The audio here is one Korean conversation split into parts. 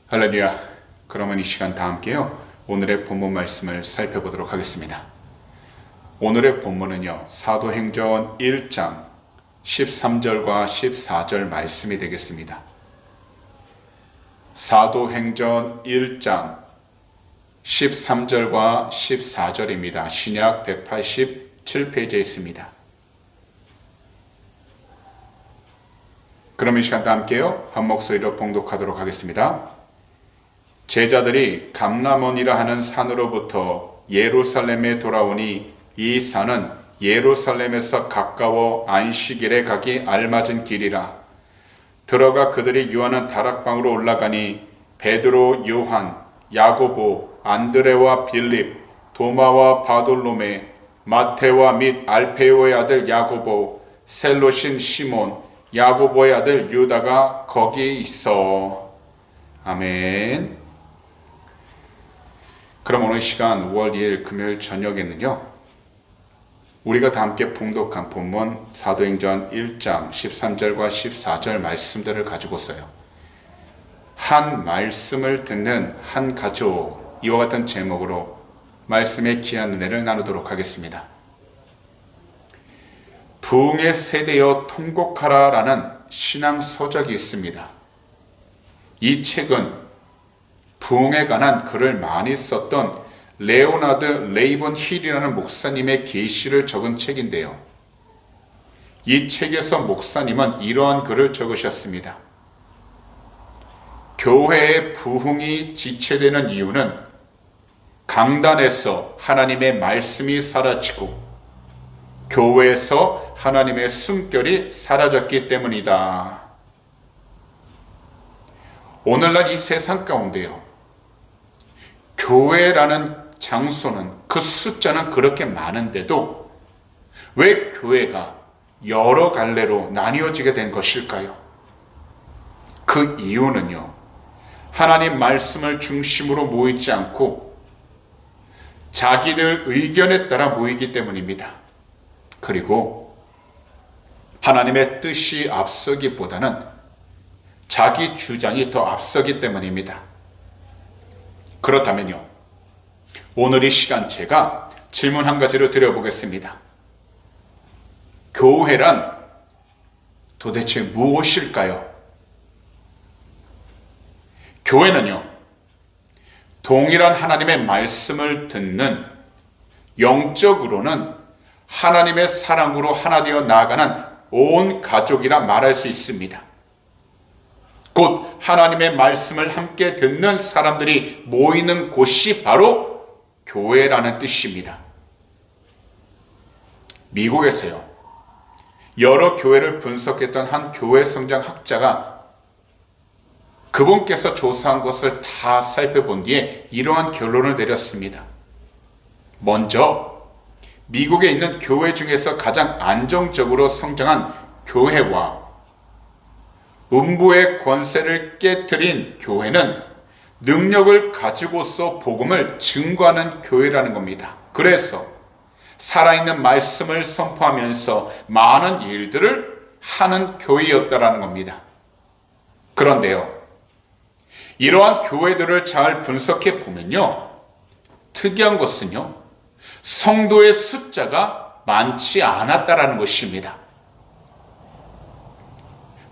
할렐루야. 그러면 이 시간 다 함께요, 오늘의 본문 말씀을 살펴보도록 하겠습니다. 오늘의 본문은요, 사도행전 1장 13절과 14절 말씀이 되겠습니다. 사도행전 1장 13절과 14절입니다. 신약 187페이지에 있습니다. 그럼 이 시간 다 함께요, 한 목소리로 봉독하도록 하겠습니다. 제자들이 감람원이라 하는 산으로부터 예루살렘에 돌아오니 이 산은 예루살렘에서 가까워 안식일에 가기 알맞은 길이라. 들어가 그들이 유하는 다락방으로 올라가니 베드로, 요한, 야고보, 안드레와 빌립, 도마와 바돌로메, 마테와 및 알페오의 아들 야고보, 셀롯인 시몬, 야고보의 아들 유다가 거기 있어. 아멘. 그럼 오늘 시간 5월 2일 금요일 저녁에는요, 우리가 다 함께 봉독한 본문 사도행전 1장 13절과 14절 말씀들을 가지고서요, 한 말씀을 듣는 한 가족, 이와 같은 제목으로 말씀의 귀한 은혜를 나누도록 하겠습니다. 부흥의 세대여 통곡하라 라는 신앙 서적이 있습니다. 이 책은 부흥에 관한 글을 많이 썼던 레오나드 레이번 힐이라는 목사님의 계시를 적은 책인데요, 이 책에서 목사님은 이러한 글을 적으셨습니다. 교회의 부흥이 지체되는 이유는 강단에서 하나님의 말씀이 사라지고 교회에서 하나님의 숨결이 사라졌기 때문이다. 오늘날 이 세상 가운데요, 교회라는 장소는, 그 숫자는 그렇게 많은데도 왜 교회가 여러 갈래로 나뉘어지게 된 것일까요? 그 이유는요, 하나님 말씀을 중심으로 모이지 않고 자기들 의견에 따라 모이기 때문입니다. 그리고 하나님의 뜻이 앞서기보다는 자기 주장이 더 앞서기 때문입니다. 그렇다면요, 오늘 이 시간 제가 질문 한 가지를 드려보겠습니다. 교회란 도대체 무엇일까요? 교회는요, 동일한 하나님의 말씀을 듣는, 영적으로는 하나님의 사랑으로 하나 되어 나아가는 온 가족이라 말할 수 있습니다. 곧 하나님의 말씀을 함께 듣는 사람들이 모이는 곳이 바로 교회라는 뜻입니다. 미국에서요, 여러 교회를 분석했던 한 교회 성장 학자가 그분께서 조사한 것을 다 살펴본 뒤에 이러한 결론을 내렸습니다. 먼저 미국에 있는 교회 중에서 가장 안정적으로 성장한 교회와 음부의 권세를 깨뜨린 교회는 능력을 가지고서 복음을 증거하는 교회라는 겁니다. 그래서 살아있는 말씀을 선포하면서 많은 일들을 하는 교회였다라는 겁니다. 그런데요, 이러한 교회들을 잘 분석해 보면요, 특이한 것은요, 성도의 숫자가 많지 않았다라는 것입니다.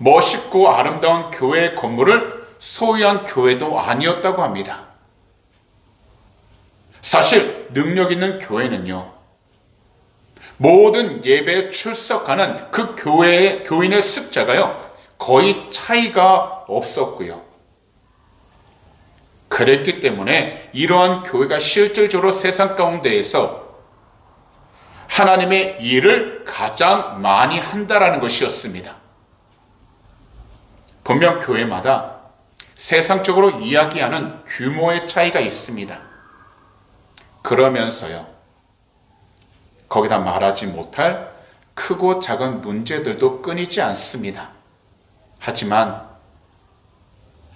멋있고 아름다운 교회의 건물을 소유한 교회도 아니었다고 합니다. 사실 능력 있는 교회는요, 모든 예배에 출석하는 그 교회의 교인의 숫자가요, 거의 차이가 없었고요. 그랬기 때문에 이러한 교회가 실질적으로 세상 가운데에서 하나님의 일을 가장 많이 한다라는 것이었습니다. 분명 교회마다 세상적으로 이야기하는 규모의 차이가 있습니다. 그러면서요, 거기다 말하지 못할 크고 작은 문제들도 끊이지 않습니다. 하지만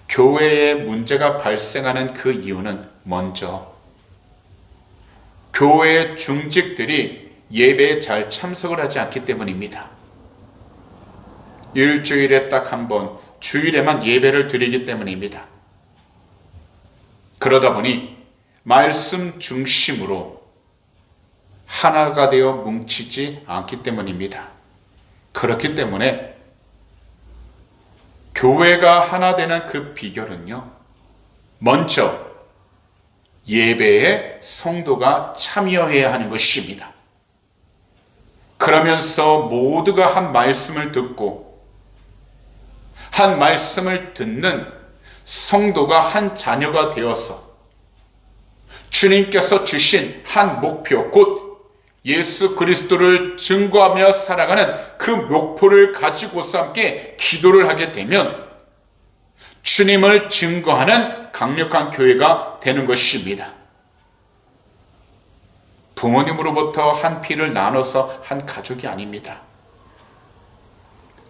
교회에 문제가 발생하는 그 이유는 먼저 교회의 중직들이 예배에 잘 참석을 하지 않기 때문입니다. 일주일에 딱 한 번, 주일에만 예배를 드리기 때문입니다. 그러다 보니 말씀 중심으로 하나가 되어 뭉치지 않기 때문입니다. 그렇기 때문에 교회가 하나 되는 그 비결은요, 먼저 예배에 성도가 참여해야 하는 것입니다. 그러면서 모두가 한 말씀을 듣고 한 말씀을 듣는 성도가 한 자녀가 되어서 주님께서 주신 한 목표, 곧 예수 그리스도를 증거하며 살아가는 그 목표를 가지고서 함께 기도를 하게 되면 주님을 증거하는 강력한 교회가 되는 것입니다. 부모님으로부터 한 피를 나눠서 한 가족이 아닙니다.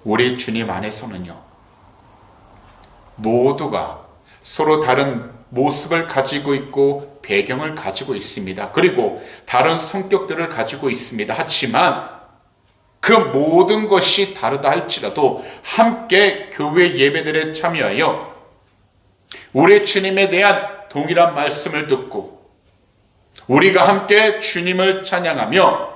우리 주님 안에서는요, 모두가 서로 다른 모습을 가지고 있고 배경을 가지고 있습니다. 그리고 다른 성격들을 가지고 있습니다. 하지만 그 모든 것이 다르다 할지라도 함께 교회 예배들에 참여하여 우리 주님에 대한 동일한 말씀을 듣고 우리가 함께 주님을 찬양하며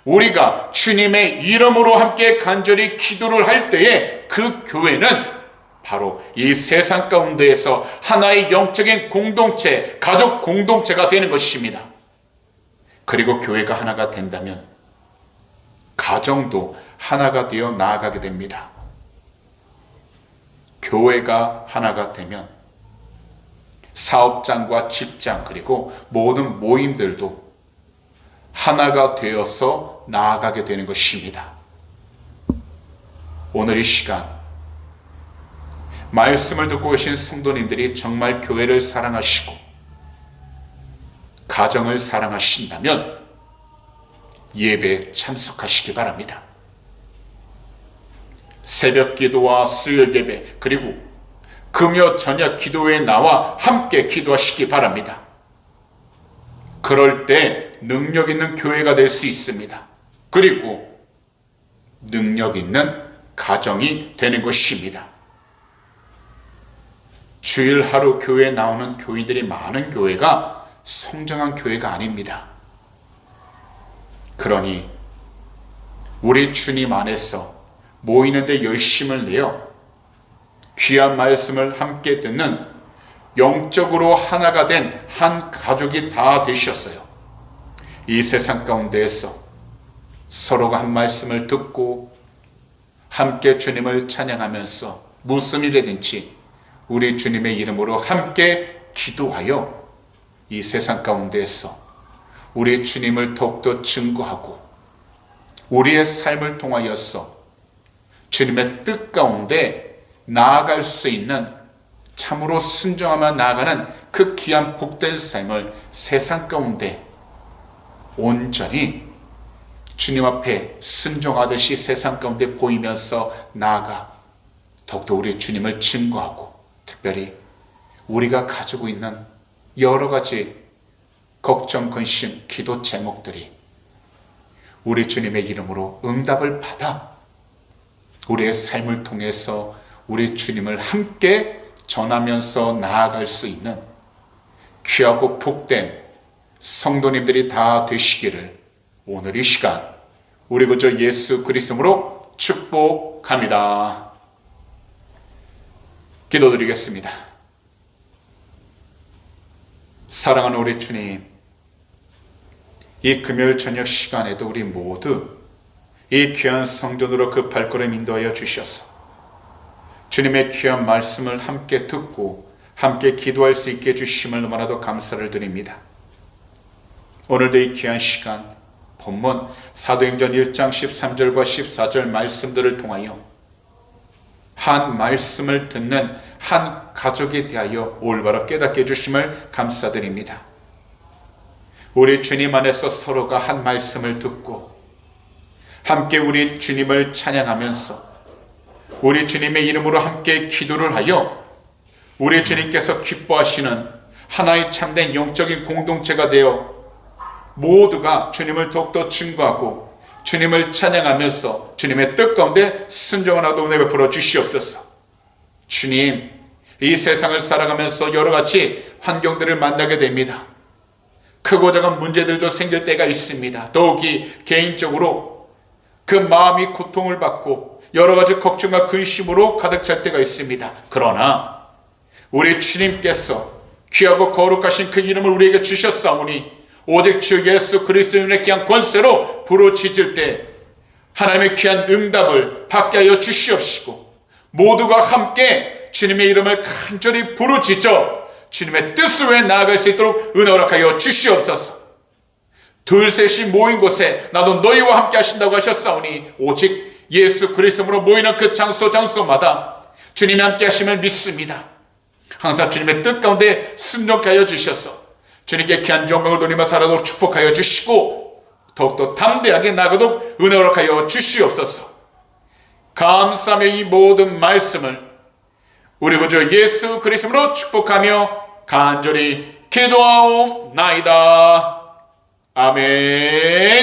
우리가 주님의 이름으로 함께 간절히 기도를 할 때에 그 교회는 바로 이 세상 가운데에서 하나의 영적인 공동체, 가족 공동체가 되는 것입니다. 그리고 교회가 하나가 된다면 가정도 하나가 되어 나아가게 됩니다. 교회가 하나가 되면 사업장과 직장 그리고 모든 모임들도 하나가 되어서 나아가게 되는 것입니다. 오늘 이 시간 말씀을 듣고 계신 성도님들이 정말 교회를 사랑하시고 가정을 사랑하신다면 예배에 참석하시기 바랍니다. 새벽 기도와 수요일 예배 그리고 금요 저녁 기도회에 나와 함께 기도하시기 바랍니다. 그럴 때 능력 있는 교회가 될 수 있습니다. 그리고 능력 있는 가정이 되는 것입니다. 주일 하루 교회에 나오는 교인들이 많은 교회가 성장한 교회가 아닙니다. 그러니 우리 주님 안에서 모이는데 열심을 내어 귀한 말씀을 함께 듣는 영적으로 하나가 된 한 가족이 다 되셨어요. 이 세상 가운데에서 서로가 한 말씀을 듣고 함께 주님을 찬양하면서 무슨 일이든지 우리 주님의 이름으로 함께 기도하여 이 세상 가운데에서 우리 주님을 더욱더 증거하고 우리의 삶을 통하여서 주님의 뜻 가운데 나아갈 수 있는 참으로 순종하며 나아가는 그 귀한 복된 삶을 세상 가운데 온전히 주님 앞에 순종하듯이 세상 가운데 보이면서 나아가 더욱더 우리 주님을 증거하고 특별히 우리가 가지고 있는 여러 가지 걱정, 근심, 기도 제목들이 우리 주님의 이름으로 응답을 받아 우리의 삶을 통해서 우리 주님을 함께 전하면서 나아갈 수 있는 귀하고 복된 성도님들이 다 되시기를 오늘 이 시간 우리 구주 예수 그리스도로 축복합니다. 기도드리겠습니다. 사랑하는 우리 주님, 이 금요일 저녁 시간에도 우리 모두 이 귀한 성전으로 그 발걸음 인도하여 주셔서 주님의 귀한 말씀을 함께 듣고 함께 기도할 수 있게 해주심을 너무나도 감사를 드립니다. 오늘도 이 귀한 시간 본문 사도행전 1장 13절과 14절 말씀들을 통하여 한 말씀을 듣는 한 가족에 대하여 올바로 깨닫게 해주심을 감사드립니다. 우리 주님 안에서 서로가 한 말씀을 듣고 함께 우리 주님을 찬양하면서 우리 주님의 이름으로 함께 기도를 하여 우리 주님께서 기뻐하시는 하나의 참된 영적인 공동체가 되어 모두가 주님을 더욱더 증거하고 주님을 찬양하면서 주님의 뜻 가운데 순종하나도 은혜 베풀어 주시옵소서. 주님, 이 세상을 살아가면서 여러 가지 환경들을 만나게 됩니다. 크고 작은 문제들도 생길 때가 있습니다. 더욱이 개인적으로 그 마음이 고통을 받고 여러 가지 걱정과 근심으로 가득 찰 때가 있습니다. 그러나 우리 주님께서 귀하고 거룩하신 그 이름을 우리에게 주셨사오니 오직 주 예수 그리스도인의 귀한 권세로 부르짖을 때 하나님의 귀한 응답을 받게 하여 주시옵시고, 모두가 함께 주님의 이름을 간절히 부르짖어 주님의 뜻을 위해 나아갈 수 있도록 은혜 허락하여 주시옵소서. 둘 셋이 모인 곳에 나도 너희와 함께 하신다고 하셨사오니 오직 예수 그리스도로 모이는 그 장소마다 주님이 함께 하심을 믿습니다. 항상 주님의 뜻 가운데 승력하게 하여 주셔서 주님께 귀한 영광을 돌리며 살아도록 축복하여 주시고, 더욱더 담대하게 나가도록 은혜 허락하여 주시옵소서. 감사하며 이 모든 말씀을 우리 구주 예수 그리스도로 축복하며 간절히 기도하옵나이다. 아멘.